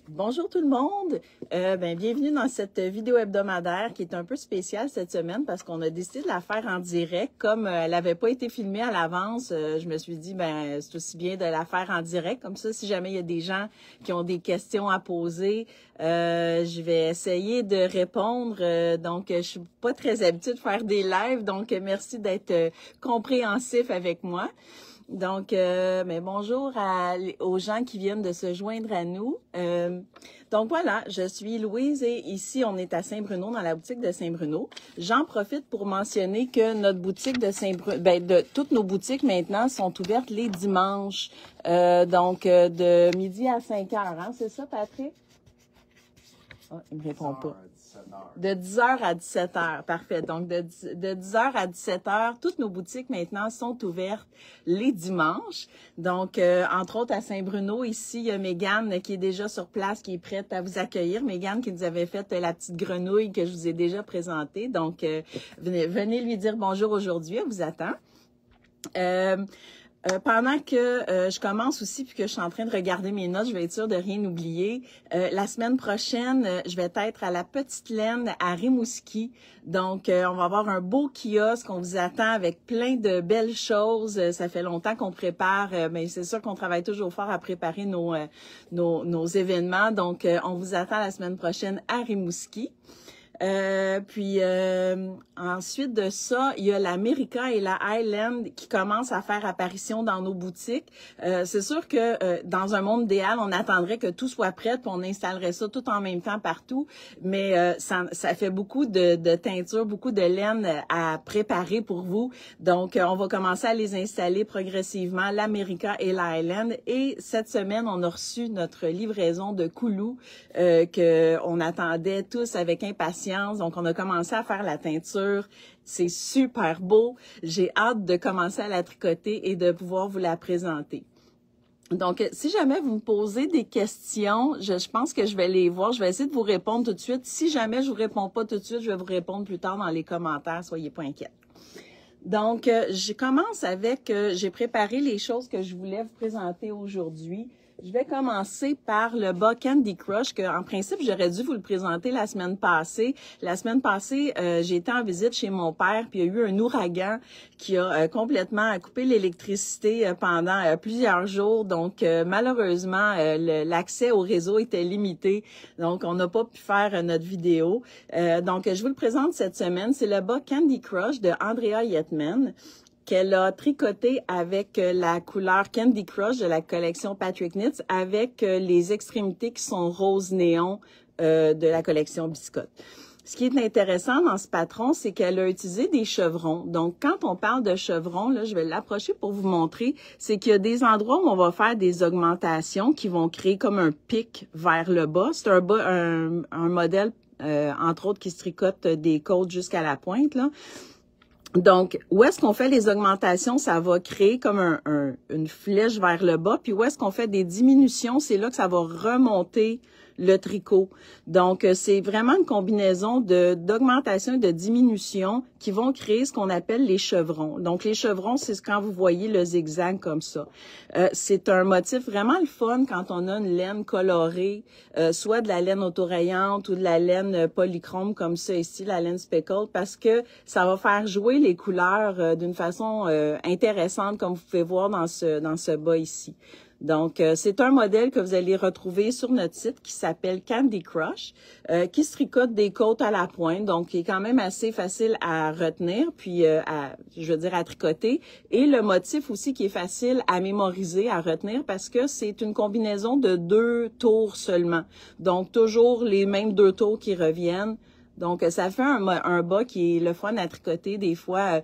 Bonjour tout le monde, bienvenue dans cette vidéo hebdomadaire qui est un peu spéciale cette semaine parce qu'on a décidé de la faire en direct. Comme elle n'avait pas été filmée à l'avance, je me suis dit c'est aussi bien de la faire en direct. Comme ça, si jamais il y a des gens qui ont des questions à poser, je vais essayer de répondre. Donc, je suis pas très habituée de faire des lives, donc merci d'être compréhensif avec moi. Donc, bonjour aux gens qui viennent de se joindre à nous. Donc voilà, je suis Louise et ici, on est à Saint-Bruno, dans la boutique de Saint-Bruno. J'en profite pour mentionner que notre boutique de Saint-Bruno, toutes nos boutiques maintenant sont ouvertes les dimanches, de midi à 5 heures. Hein? C'est ça, Patrick? Ah, il me répond pas. De 10h à 17h, parfait. Donc, de 10h à 17h, toutes nos boutiques maintenant sont ouvertes les dimanches. Donc, entre autres, à Saint-Bruno, ici, il y a Mégane qui est déjà sur place, qui est prête à vous accueillir. Mégane qui nous avait fait la petite grenouille que je vous ai déjà présentée. Donc, venez lui dire bonjour aujourd'hui, elle vous attend. Pendant que je commence aussi puis que je suis en train de regarder mes notes, je vais être sûre de rien oublier. La semaine prochaine, je vais être à la Petite Laine à Rimouski. Donc, on va avoir un beau kiosque. On vous attend avec plein de belles choses. Ça fait longtemps qu'on prépare, mais c'est sûr qu'on travaille toujours fort à préparer nos événements. Donc, on vous attend la semaine prochaine à Rimouski. Ensuite de ça, il y a l'America et la Highland qui commencent à faire apparition dans nos boutiques. C'est sûr que dans un monde idéal, on attendrait que tout soit prêt puis on installerait ça tout en même temps partout. Mais ça fait beaucoup de teinture, beaucoup de laine à préparer pour vous. Donc, on va commencer à les installer progressivement, l'America et la Highland. Et cette semaine, on a reçu notre livraison de Koulou qu'on attendait tous avec impatience. Donc, on a commencé à faire la teinture. C'est super beau. J'ai hâte de commencer à la tricoter et de pouvoir vous la présenter. Donc, si jamais vous me posez des questions, je pense que je vais les voir. Je vais essayer de vous répondre tout de suite. Si jamais je vous réponds pas tout de suite, je vais vous répondre plus tard dans les commentaires. Soyez pas inquiets. Donc, je commence avec, j'ai préparé les choses que je voulais vous présenter aujourd'hui. Je vais commencer par le bas Candy Crush, que en principe, j'aurais dû vous le présenter la semaine passée. La semaine passée, j'ai été en visite chez mon père, puis il y a eu un ouragan qui a complètement coupé l'électricité pendant plusieurs jours. Donc, malheureusement, l'accès au réseau était limité. Donc, on n'a pas pu faire notre vidéo. Donc, je vous le présente cette semaine. C'est le bas Candy Crush de Andrea Yetman, qu'elle a tricoté avec la couleur Candy Crush de la collection Patrick Knits avec les extrémités qui sont rose néon de la collection Biscotte. Ce qui est intéressant dans ce patron, c'est qu'elle a utilisé des chevrons. Donc, quand on parle de chevrons, là, je vais l'approcher pour vous montrer, c'est qu'il y a des endroits où on va faire des augmentations qui vont créer comme un pic vers le bas. C'est un modèle, entre autres, qui se tricote des côtes jusqu'à la pointe, là. Donc, où est-ce qu'on fait les augmentations, ça va créer comme une flèche vers le bas. Puis où est-ce qu'on fait des diminutions, c'est là que ça va remonter le tricot. Donc, c'est vraiment une combinaison d'augmentation et de diminution qui vont créer ce qu'on appelle les chevrons. Donc, les chevrons, c'est quand vous voyez le zigzag comme ça. C'est un motif vraiment le fun quand on a une laine colorée, soit de la laine autorayante ou de la laine polychrome comme ça ici, la laine speckled, parce que ça va faire jouer les couleurs d'une façon intéressante, comme vous pouvez voir dans ce bas ici. Donc, c'est un modèle que vous allez retrouver sur notre site qui s'appelle Candy Crush, qui se tricote des côtes à la pointe, donc qui est quand même assez facile à retenir, puis à tricoter. Et le motif aussi qui est facile à mémoriser, à retenir, parce que c'est une combinaison de 2 tours seulement. Donc, toujours les mêmes 2 tours qui reviennent. Donc, ça fait un bas qui est le fun à tricoter des fois.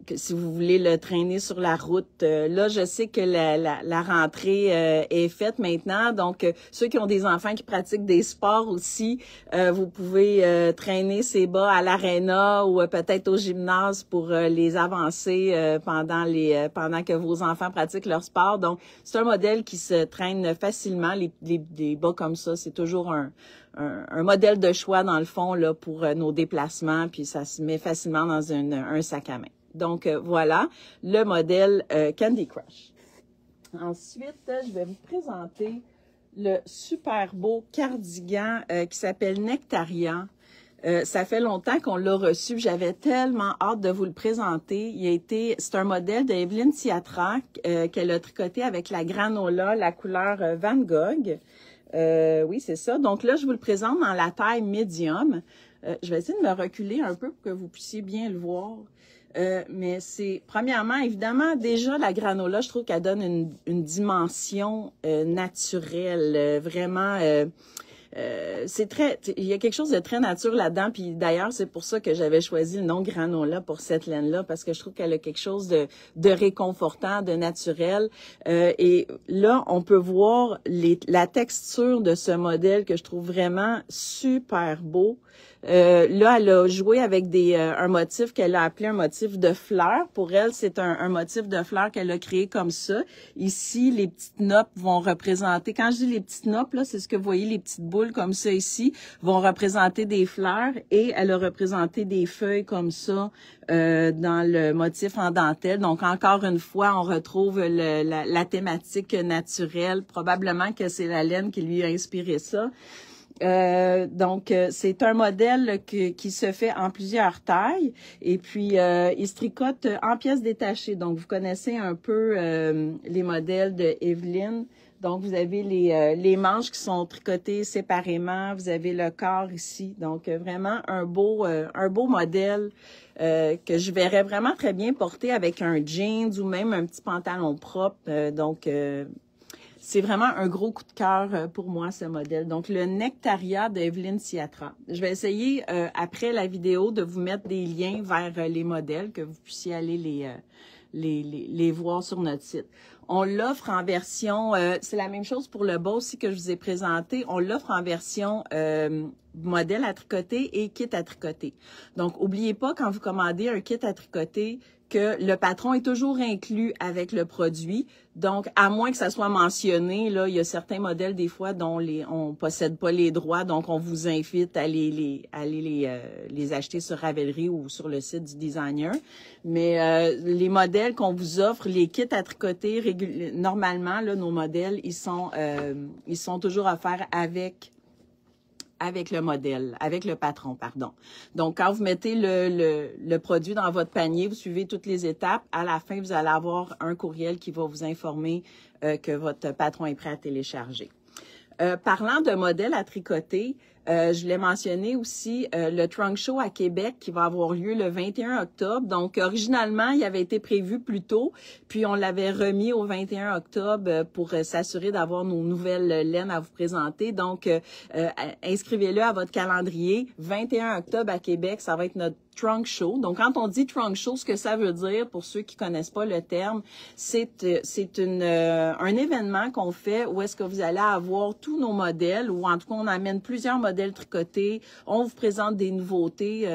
Que si vous voulez le traîner sur la route. Là, je sais que la rentrée est faite maintenant, donc ceux qui ont des enfants qui pratiquent des sports aussi, vous pouvez traîner ces bas à l'aréna ou peut-être au gymnase pour les avancer pendant que vos enfants pratiquent leur sport. Donc, c'est un modèle qui se traîne facilement. Les bas comme ça, c'est toujours un modèle de choix dans le fond là pour nos déplacements, puis ça se met facilement dans un sac à main. Donc, voilà le modèle Candy Crush. Ensuite, je vais vous présenter le super beau cardigan qui s'appelle Nectaria. Ça fait longtemps qu'on l'a reçu. J'avais tellement hâte de vous le présenter. C'est un modèle de Evelyn Siatra qu'elle a tricoté avec la granola, la couleur Van Gogh. Oui, c'est ça. Donc là, je vous le présente dans la taille médium. Je vais essayer de me reculer un peu pour que vous puissiez bien le voir. Mais c'est, premièrement, évidemment, déjà, la granola, je trouve qu'elle donne une dimension naturelle, vraiment... c'est très, il y a quelque chose de très nature là-dedans, puis d'ailleurs, c'est pour ça que j'avais choisi le nom granola pour cette laine-là, parce que je trouve qu'elle a quelque chose de réconfortant, de naturel. Et là, on peut voir la texture de ce modèle que je trouve vraiment super beau. Là, elle a joué avec un motif qu'elle a appelé un motif de fleurs. Pour elle, c'est un motif de fleurs qu'elle a créé comme ça. Ici, les petites noppes vont représenter, quand je dis les petites noppes, là, c'est ce que vous voyez, les petites boules comme ça ici, vont représenter des fleurs et elle a représenté des feuilles comme ça dans le motif en dentelle. Donc, encore une fois, on retrouve la thématique naturelle. Probablement que c'est la laine qui lui a inspiré ça. Donc, c'est un modèle qui se fait en plusieurs tailles et puis il se tricote en pièces détachées. Donc, vous connaissez un peu les modèles de Evelyn. Donc, vous avez les manches qui sont tricotées séparément. Vous avez le corps ici. Donc, vraiment un beau modèle que je verrais vraiment très bien porter avec un jeans ou même un petit pantalon propre. C'est vraiment un gros coup de cœur pour moi, ce modèle. Donc, le Nectaria de Evelyn Siatra. Je vais essayer, après la vidéo, de vous mettre des liens vers les modèles, que vous puissiez aller les voir sur notre site. On l'offre en version, c'est la même chose pour le bas aussi que je vous ai présenté, on l'offre en version modèle à tricoter et kit à tricoter. Donc, n'oubliez pas, quand vous commandez un kit à tricoter, que le patron est toujours inclus avec le produit. Donc, à moins que ça soit mentionné, là, il y a certains modèles des fois dont on possède pas les droits, donc on vous invite à aller les acheter sur Ravelry ou sur le site du designer. Mais les modèles qu'on vous offre, les kits à tricoter, normalement, là, nos modèles, ils sont toujours offerts avec le modèle, avec le patron, pardon. Donc, quand vous mettez le produit dans votre panier, vous suivez toutes les étapes. À la fin, vous allez avoir un courriel qui va vous informer que votre patron est prêt à télécharger. Parlant de modèles à tricoter, je l'ai mentionné aussi, le Trunk Show à Québec qui va avoir lieu le 21 octobre. Donc, originalement, il avait été prévu plus tôt, puis on l'avait remis au 21 octobre pour s'assurer d'avoir nos nouvelles laines à vous présenter. Donc, inscrivez-le à votre calendrier. 21 octobre à Québec, ça va être notre Trunk Show. Donc, quand on dit Trunk Show, ce que ça veut dire, pour ceux qui connaissent pas le terme, c'est un événement qu'on fait où est-ce que vous allez avoir tous nos modèles, ou en tout cas, on amène plusieurs modèles tricotés. On vous présente des nouveautés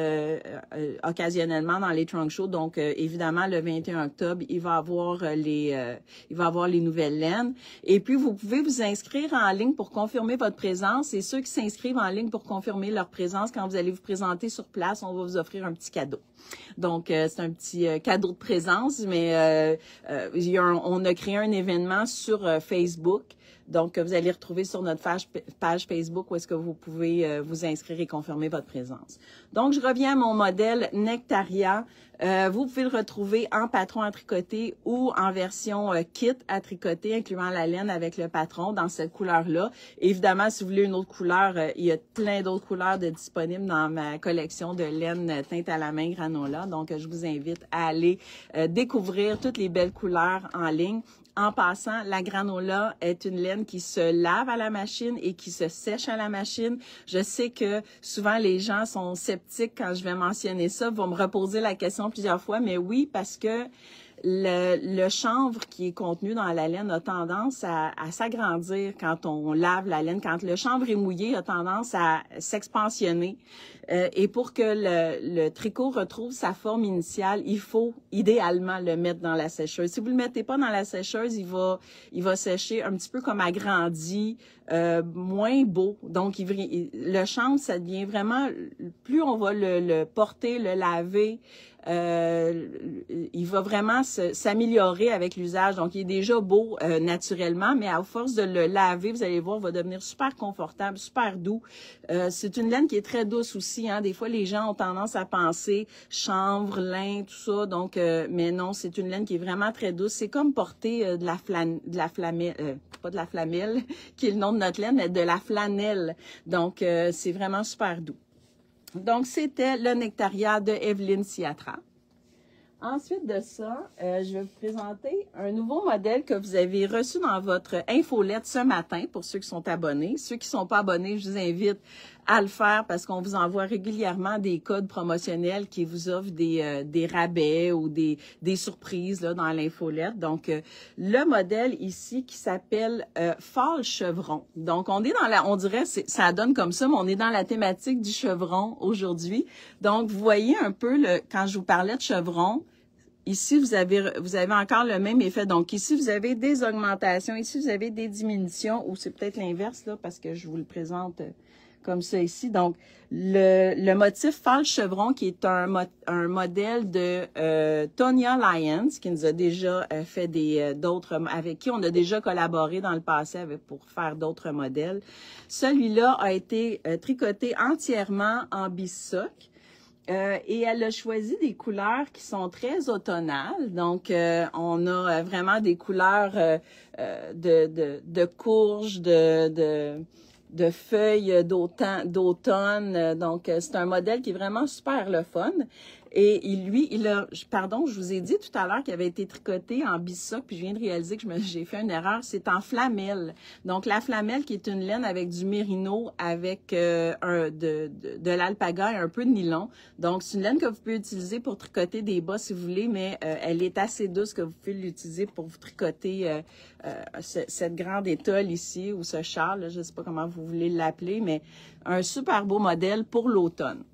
occasionnellement dans les Trunk Shows. Donc, évidemment, le 21 octobre, il va avoir les nouvelles laines. Et puis, vous pouvez vous inscrire en ligne pour confirmer votre présence. Et ceux qui s'inscrivent en ligne pour confirmer leur présence, quand vous allez vous présenter sur place, on va vous offrir un petit cadeau. Donc, c'est un petit cadeau de présence, mais on a créé un événement sur Facebook. Donc, vous allez retrouver sur notre page Facebook où est-ce que vous pouvez vous inscrire et confirmer votre présence. Donc, je reviens à mon modèle Nectaria. Vous pouvez le retrouver en patron à tricoter ou en version kit à tricoter, incluant la laine avec le patron dans cette couleur-là. Évidemment, si vous voulez une autre couleur, il y a plein d'autres couleurs disponibles dans ma collection de laine teinte à la main granola. Donc, je vous invite à aller découvrir toutes les belles couleurs en ligne. En passant, la granola est une laine qui se lave à la machine et qui se sèche à la machine. Je sais que souvent les gens sont sceptiques quand je vais mentionner ça, vont me reposer la question plusieurs fois, mais oui, parce que le chanvre qui est contenu dans la laine a tendance à s'agrandir quand on lave la laine. Quand le chanvre est mouillé, il a tendance à s'expansionner. Et pour que le tricot retrouve sa forme initiale, il faut idéalement le mettre dans la sécheuse. Si vous le mettez pas dans la sécheuse, il va sécher un petit peu comme agrandi, moins beau. Donc, le chanvre, ça devient vraiment, plus on va le porter, le laver, il va vraiment s'améliorer avec l'usage. Donc, il est déjà beau naturellement, mais à force de le laver, vous allez voir, il va devenir super confortable, super doux. C'est une laine qui est très douce aussi. Hein. Des fois, les gens ont tendance à penser chanvre, lin, tout ça. Donc, mais non, c'est une laine qui est vraiment très douce. C'est comme porter de la flanelle, pas de la flamelle, qui est le nom de notre laine, mais de la flanelle. Donc, c'est vraiment super doux. Donc, c'était le Nectaria de Evelyne Siatra. Ensuite de ça, je vais vous présenter un nouveau modèle que vous avez reçu dans votre infolette ce matin pour ceux qui sont abonnés. Ceux qui ne sont pas abonnés, je vous invite à le faire parce qu'on vous envoie régulièrement des codes promotionnels qui vous offrent des rabais ou des surprises là, dans l'infolette. Donc, le modèle ici qui s'appelle Fall Chevron. Donc, on est dans on dirait, ça donne comme ça, mais on est dans la thématique du chevron aujourd'hui. Donc, vous voyez un peu, quand je vous parlais de chevron, ici, vous avez encore le même effet. Donc, ici, vous avez des augmentations. Ici, vous avez des diminutions. Ou c'est peut-être l'inverse, là, parce que je vous le présente comme ça ici. Donc, le motif Fall Chevron, qui est un modèle de Tonya Lyons, qui nous a déjà fait d'autres, avec qui on a déjà collaboré dans le passé pour faire d'autres modèles. Celui-là a été tricoté entièrement en bisoc. Et elle a choisi des couleurs qui sont très automnales. Donc, on a vraiment des couleurs de courge, de feuilles d'automne. Donc, c'est un modèle qui est vraiment super le fun. Et pardon, je vous ai dit tout à l'heure qu'il avait été tricoté en bisoc, puis je viens de réaliser que j'ai fait une erreur. C'est en flamelle. Donc, la flamelle qui est une laine avec du mérino, avec de l'alpaga et un peu de nylon. Donc, c'est une laine que vous pouvez utiliser pour tricoter des bas si vous voulez, mais elle est assez douce que vous pouvez l'utiliser pour vous tricoter cette grande étole ici, ou ce châle, là, je ne sais pas comment vous voulez l'appeler, mais un super beau modèle pour l'automne.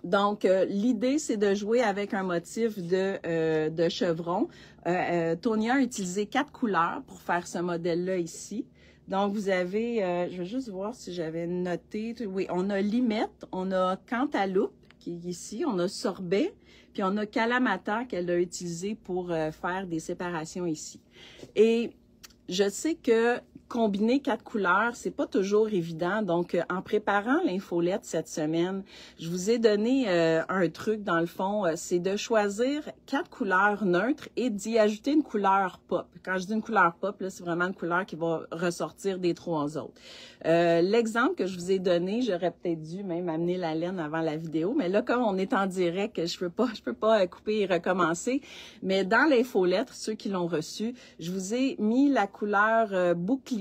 Donc, l'idée, c'est de jouer avec un motif de chevron. Tonya a utilisé 4 couleurs pour faire ce modèle-là ici. Donc, vous avez, je vais juste voir si j'avais noté. Oui, on a limette, on a cantaloupe, qui est ici, on a sorbet, puis on a kalamata qu'elle a utilisé pour faire des séparations ici. Et je sais que combiner 4 couleurs, c'est pas toujours évident. Donc, en préparant l'infolette cette semaine, je vous ai donné un truc, dans le fond, c'est de choisir 4 couleurs neutres et d'y ajouter une couleur pop. Quand je dis une couleur pop, là, c'est vraiment une couleur qui va ressortir des 3 autres. L'exemple que je vous ai donné, j'aurais peut-être dû même amener la laine avant la vidéo, mais là, comme on est en direct, je peux pas couper et recommencer. Mais dans l'infolette, ceux qui l'ont reçu, je vous ai mis la couleur bouclier,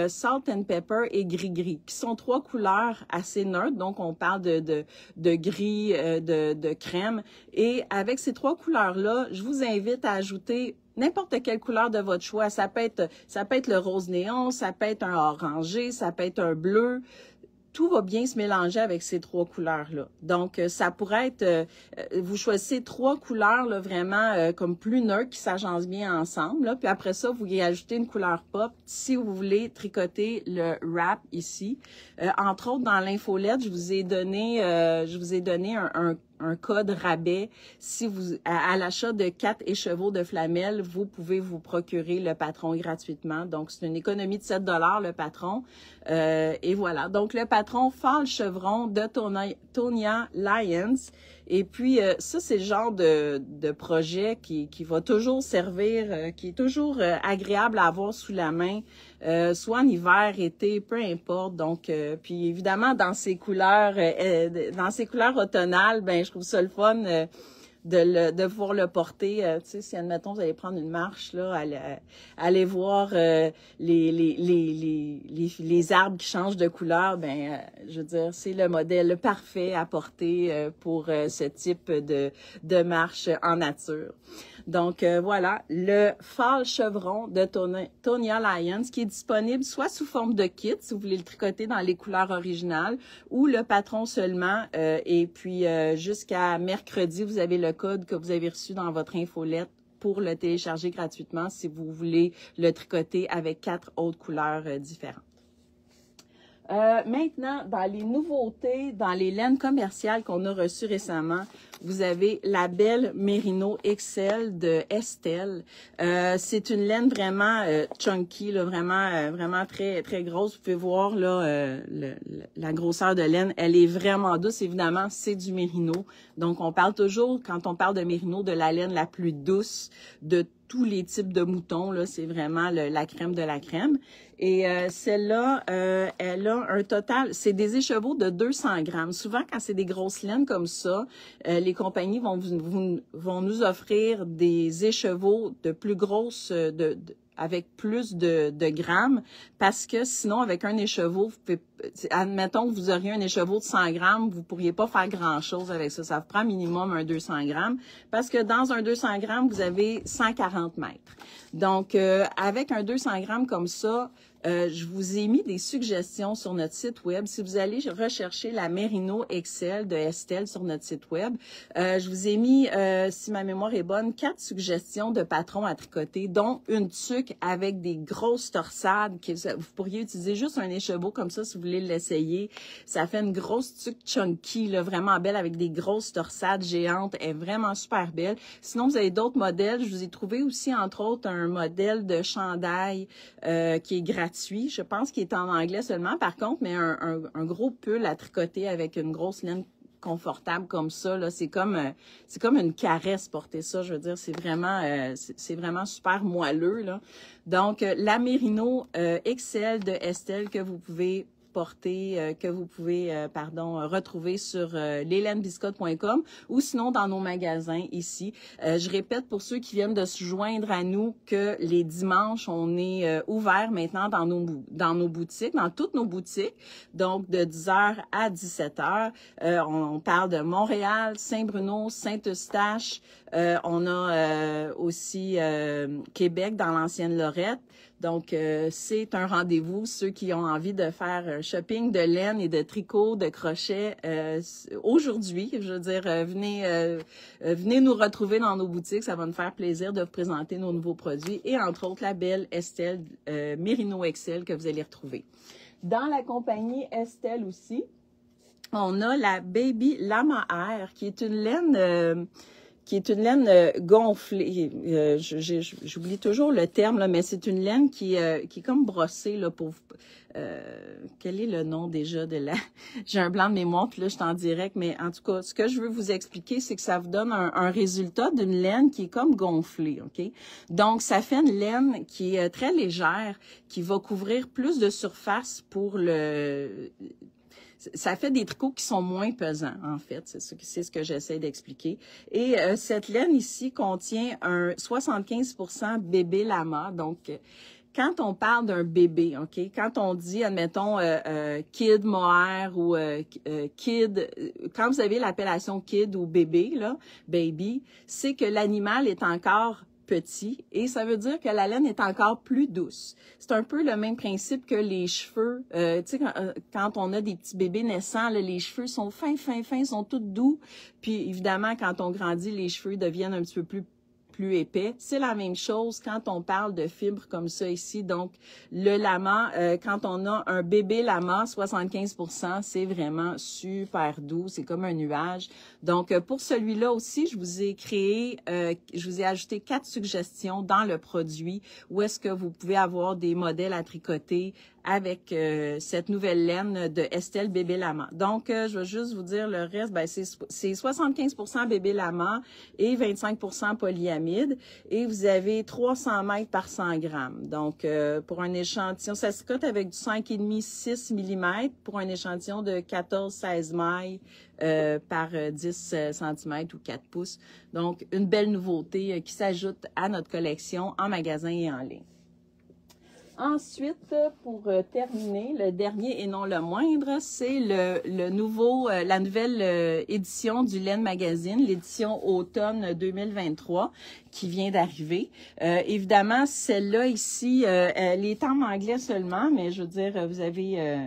salt and pepper et gris-gris, qui sont 3 couleurs assez neutres. Donc, on parle de gris, de crème. Et avec ces 3 couleurs-là, je vous invite à ajouter n'importe quelle couleur de votre choix. Ça peut être le rose néon, ça peut être un orangé, ça peut être un bleu. Tout va bien se mélanger avec ces 3 couleurs-là. Donc, ça pourrait être, vous choisissez 3 couleurs là, vraiment comme plus neutres qui s'agencent bien ensemble. Là, puis après ça, vous y ajoutez une couleur pop si vous voulez tricoter le wrap ici. Entre autres, dans l'infolette, je vous ai donné un code rabais. Si vous, à l'achat de 4 écheveaux de flamel, vous pouvez vous procurer le patron gratuitement. Donc, c'est une économie de 7 $ le patron. Et voilà. Donc, le patron Fall Chevron de Tonya Lyons. Et puis, ça, c'est le genre de projet qui va toujours servir, qui est toujours agréable à avoir sous la main, soit en hiver, été, peu importe. Donc, puis évidemment, dans ces couleurs automnales, ben je trouve ça le fun de pouvoir le porter. Tu sais, si admettons vous allez prendre une marche là, aller voir les arbres qui changent de couleur, ben je veux dire, c'est le modèle parfait à porter pour ce type de marche en nature. Donc, voilà, le Fall Chevron de Tonya Lyons qui est disponible soit sous forme de kit, si vous voulez le tricoter dans les couleurs originales, ou le patron seulement. Et puis, jusqu'à mercredi, vous avez le code que vous avez reçu dans votre infolette pour le télécharger gratuitement si vous voulez le tricoter avec 4 autres couleurs différentes. Maintenant, dans les nouveautés, dans les laines commerciales qu'on a reçues récemment, vous avez la belle Merino XL de Estelle. C'est une laine vraiment chunky, là, vraiment très très grosse. Vous pouvez voir là la grosseur de laine. Elle est vraiment douce. Évidemment, c'est du Merino. Donc, on parle toujours, quand on parle de Merino, de la laine la plus douce de tous les types de moutons. Là, c'est vraiment la crème de la crème. Et celle-là, elle a un total, c'est des écheveaux de 200 grammes. Souvent, quand c'est des grosses laines comme ça, les compagnies vont nous offrir des écheveaux de plus grosses, avec plus de grammes, parce que sinon, avec un écheveau, admettons que vous auriez un écheveau de 100 grammes, vous pourriez pas faire grand-chose avec ça. Ça vous prend minimum un 200 grammes, parce que dans un 200 grammes, vous avez 140 mètres. Donc, avec un 200 grammes comme ça, je vous ai mis des suggestions sur notre site web. Si vous allez rechercher la Merino XL de Estelle sur notre site web, je vous ai mis, si ma mémoire est bonne, 4 suggestions de patrons à tricoter, dont une tuque avec des grosses torsades. Vous pourriez utiliser juste un écheveau comme ça si vous voulez l'essayer. Ça fait une grosse tuque chunky, là, vraiment belle, avec des grosses torsades géantes. Elle est vraiment super belle. Sinon, vous avez d'autres modèles. Je vous ai trouvé aussi, entre autres, un modèle de chandail qui est gratuit. Je pense qu'il est en anglais seulement, par contre, mais un gros pull à tricoter avec une grosse laine confortable comme ça, là, c'est comme une caresse porter ça. Je veux dire, c'est vraiment super moelleux, là. Donc, la Merino XL de Estelle que vous pouvez retrouver sur leslenebiscotte.com ou sinon dans nos magasins ici. Je répète pour ceux qui viennent de se joindre à nous que les dimanches, on est ouvert maintenant dans nos boutiques, dans toutes nos boutiques, donc de 10h à 17h. On parle de Montréal, Saint-Bruno, Saint-Eustache, on a aussi Québec dans l'ancienne Lorette. Donc, c'est un rendez-vous. Ceux qui ont envie de faire un shopping de laine et de tricot, de crochet, aujourd'hui, je veux dire, venez nous retrouver dans nos boutiques. Ça va nous faire plaisir de vous présenter nos nouveaux produits et entre autres la belle Estelle Merino XL que vous allez retrouver. Dans la compagnie Estelle aussi, on a la Baby Lama Air qui est une laine... gonflée. J'oublie toujours le terme, là, mais c'est une laine qui est comme brossée, là, pour... quel est le nom déjà de la... J'ai un blanc de mémoire, puis là, je suis en direct, mais en tout cas, ce que je veux vous expliquer, c'est que ça vous donne un résultat d'une laine qui est comme gonflée, OK? Donc, ça fait une laine qui est très légère, qui va couvrir plus de surface pour le... Ça fait des tricots qui sont moins pesants, en fait. C'est ce que j'essaie d'expliquer. Et cette laine ici contient un 75% bébé lama. Donc, quand on parle d'un bébé, OK, quand on dit, admettons, kid mohair ou kid, quand vous avez l'appellation kid ou bébé, là, baby, c'est que l'animal est encore petit et ça veut dire que la laine est encore plus douce. C'est un peu le même principe que les cheveux. Tu sais, quand on a des petits bébés naissants, là, les cheveux sont fins, sont tout doux. Puis évidemment, quand on grandit, les cheveux deviennent un petit peu plus épais. C'est la même chose quand on parle de fibres comme ça ici. Donc, le lama, quand on a un bébé lama, 75%, c'est vraiment super doux. C'est comme un nuage. Donc, pour celui-là aussi, je vous ai ajouté 4 suggestions dans le produit où est-ce que vous pouvez avoir des modèles à tricoter avec cette nouvelle laine de Estelle Bébé Lama. Donc, je vais juste vous dire le reste. Ben, c'est 75% Bébé Lama et 25% polyamide. Et vous avez 300 mètres par 100 grammes. Donc, pour un échantillon, ça se cote avec du 5,5-6 mm pour un échantillon de 14-16 mailles par 10 cm ou 4 pouces. Donc, une belle nouveauté qui s'ajoute à notre collection en magasin et en ligne. Ensuite, pour terminer, le dernier et non le moindre, c'est la nouvelle édition du Laine Magazine, l'édition automne 2023 qui vient d'arriver. Évidemment, celle-là ici, elle est en anglais seulement, mais je veux dire, vous avez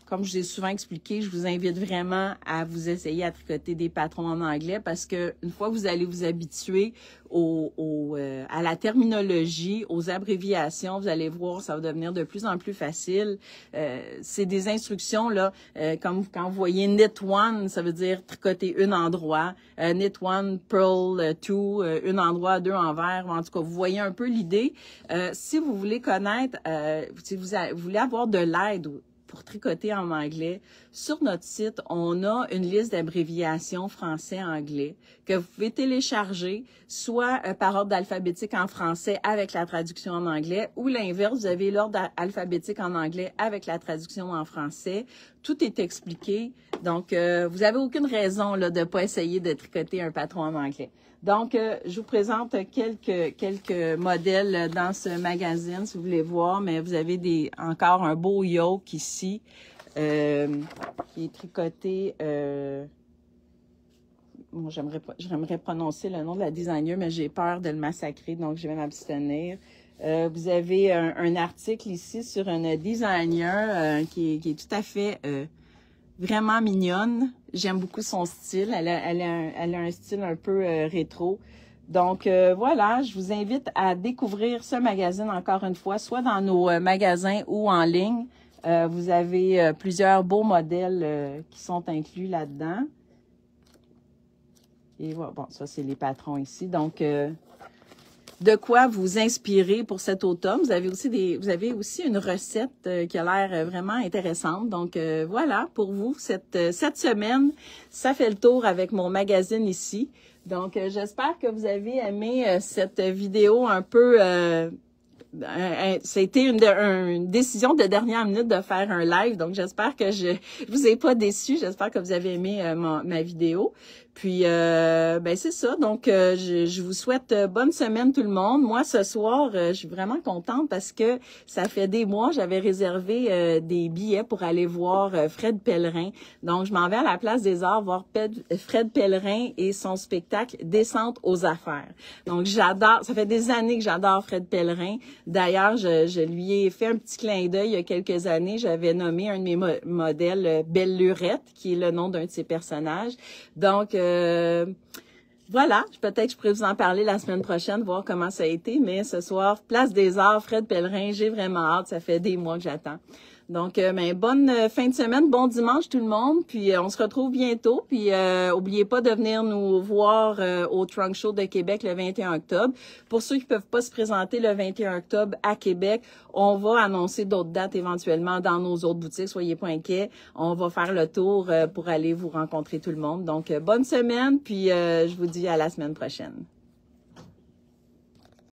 comme je vous ai souvent expliqué, je vous invite vraiment à vous essayer à tricoter des patrons en anglais parce que une fois que vous allez vous habituer à la terminologie, aux abréviations, vous allez voir, ça va devenir de plus en plus facile. C'est des instructions, là, comme quand vous voyez knit one, ça veut dire tricoter une endroit, knit one, purl two, une endroit, deux envers. En tout cas, vous voyez un peu l'idée. Si vous voulez connaître, si vous voulez avoir de l'aide pour tricoter en anglais, sur notre site, on a une liste d'abréviations français-anglais que vous pouvez télécharger, soit par ordre alphabétique en français avec la traduction en anglais, ou l'inverse, vous avez l'ordre alphabétique en anglais avec la traduction en français. Tout est expliqué, donc vous n'avez aucune raison là, de ne pas essayer de tricoter un patron en anglais. Donc, je vous présente quelques modèles dans ce magazine, si vous voulez voir, mais vous avez encore un beau yoke ici, qui est tricoté, bon, j'aimerais prononcer le nom de la designer, mais j'ai peur de le massacrer, donc je vais m'abstenir. Vous avez un article ici sur une designer qui est tout à fait vraiment mignonne. J'aime beaucoup son style. Elle a un style un peu rétro. Donc, voilà, je vous invite à découvrir ce magazine encore une fois, soit dans nos magasins ou en ligne. Vous avez plusieurs beaux modèles qui sont inclus là-dedans. Et voilà, bon, ça, c'est les patrons ici. Donc, de quoi vous inspirer pour cet automne. Vous avez aussi une recette qui a l'air vraiment intéressante. Donc voilà, pour vous, cette semaine, ça fait le tour avec mon magazine ici. Donc j'espère que vous avez aimé cette vidéo un peu... C'était une décision de dernière minute de faire un live, donc j'espère que je vous ai pas déçu. J'espère que vous avez aimé ma vidéo. Puis, ben c'est ça. Donc, je vous souhaite bonne semaine tout le monde. Moi, ce soir, je suis vraiment contente parce que ça fait des mois, j'avais réservé des billets pour aller voir Fred Pellerin. Donc, je m'en vais à la Place des Arts voir Fred Pellerin et son spectacle Descente aux affaires. Donc, j'adore. Ça fait des années que j'adore Fred Pellerin. D'ailleurs, je lui ai fait un petit clin d'œil il y a quelques années. J'avais nommé un de mes modèles Belle Lurette, qui est le nom d'un de ses personnages. Donc, voilà, peut-être que je pourrais vous en parler la semaine prochaine, voir comment ça a été, mais ce soir, Place des Arts, Fred Pellerin, j'ai vraiment hâte, ça fait des mois que j'attends. Donc, bonne fin de semaine, bon dimanche tout le monde, puis on se retrouve bientôt, puis oubliez pas de venir nous voir au Trunk Show de Québec le 21 octobre. Pour ceux qui peuvent pas se présenter le 21 octobre à Québec, on va annoncer d'autres dates éventuellement dans nos autres boutiques, soyez pas inquiets. On va faire le tour pour aller vous rencontrer tout le monde. Donc, bonne semaine, puis je vous dis à la semaine prochaine.